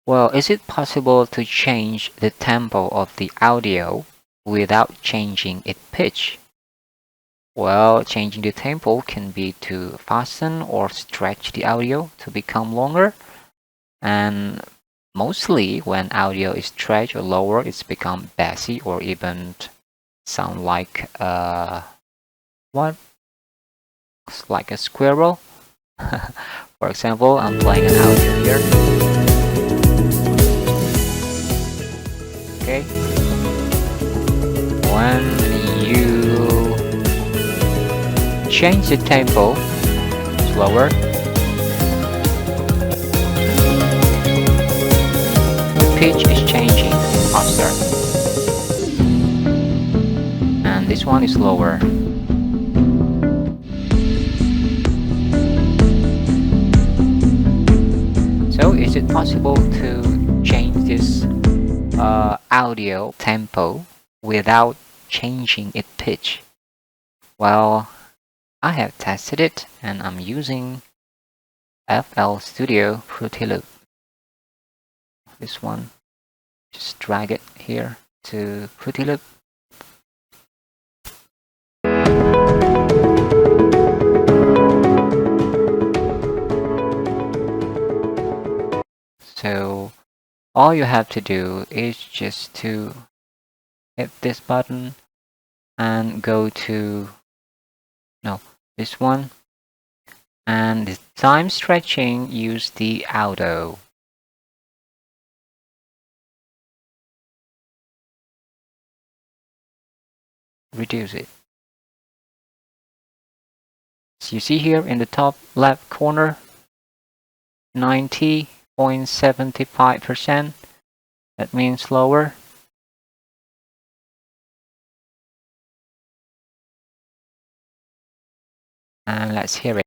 Well, is it possible to change the tempo of the audio without changing its pitch? Well, changing the tempo can be to fasten or stretch the audio to become longer. And mostly when audio is stretched or lower, it's become bassy or even sound like what? Like a squirrel. For example, I'm playing an audio here. Okay. When you change the tempo slower, the pitch is changing faster. And this one is lower. So is it possible to change this audio tempo without changing its pitch? Well, I have tested it and I'm using FL Studio Fruity Loop. This one, just drag it here to Fruity Loop. So all you have to do is just to hit this button and go to this one, and the time stretching, use the auto. Reduce it. So you see here in the top left corner, 90.75%. That means lower. And let's hear it.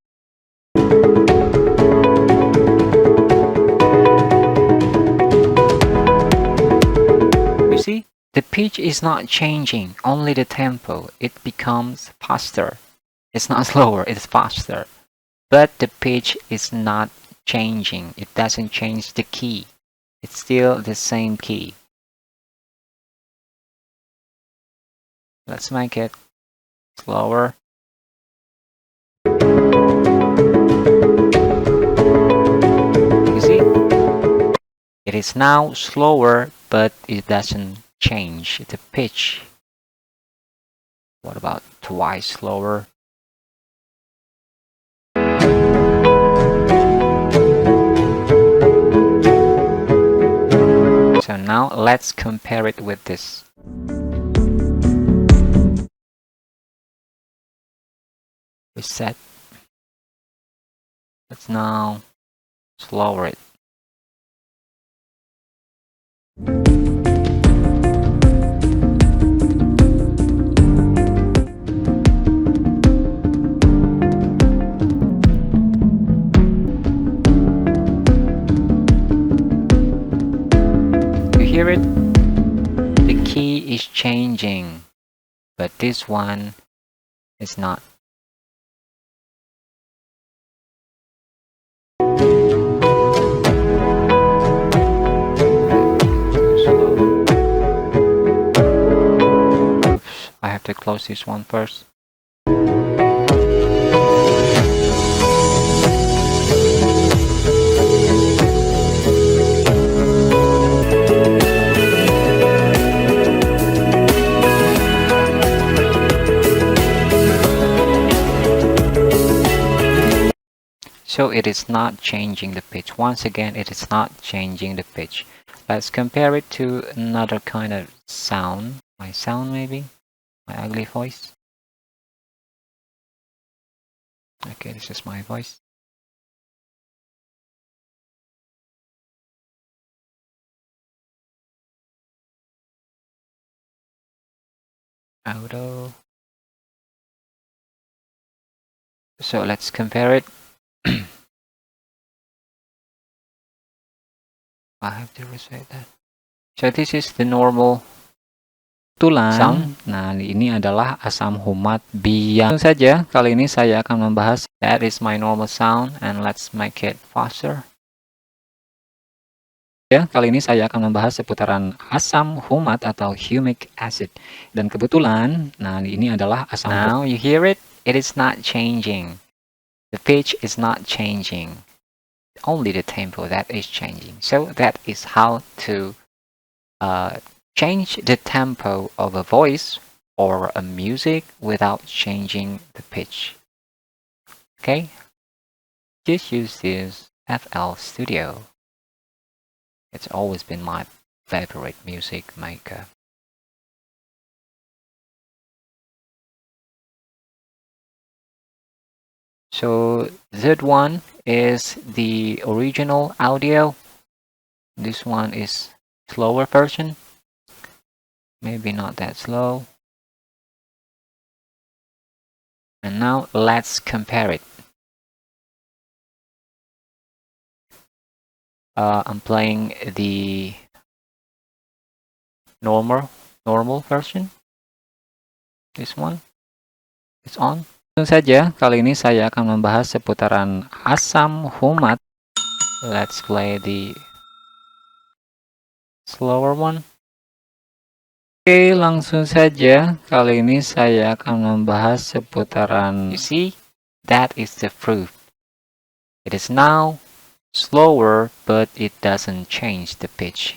You see, the pitch is not changing, only the tempo. It becomes faster. It's not slower, it's faster. But the pitch is not changing. It doesn't change the key. It's still the same key. Let's make it slower. You see? It is now slower, but it doesn't change the pitch. What about twice slower? So now let's compare it with this. Reset. Let's now slower it. You hear it? The key is changing, but this one is not. I have to close this one first. So it is not changing the pitch. Once again, it is not changing the pitch. Let's compare it to another kind of sound. My sound maybe? My ugly voice. Okay, this is my voice. Auto. So let's compare it. I have to reset that. So this is the normal tulang. Nah, ini adalah asam humat biang. Langsung saja, kali ini saya akan membahas that is my normal sound and let's make it faster. Ya, kali ini saya akan membahas seputaran asam humat atau humic acid. Dan kebetulan, nah ini adalah asam humat. Now you hear it? It is not changing. The pitch is not changing. Only the tempo that is changing. So that is how to change the tempo of a voice or a music without changing the pitch. Okay? Just use this FL Studio. It's always been my favorite music maker. So that one is the original audio. This one is slower version. Maybe not that slow. And now let's compare it. I'm playing the normal version. This one is on. Langsung saja, kali ini saya akan membahas seputaran asam humat. Let's play the slower one. Oke, langsung saja, kali ini saya akan membahas seputaran. You see, that is the proof. It is now slower, but it doesn't change the pitch.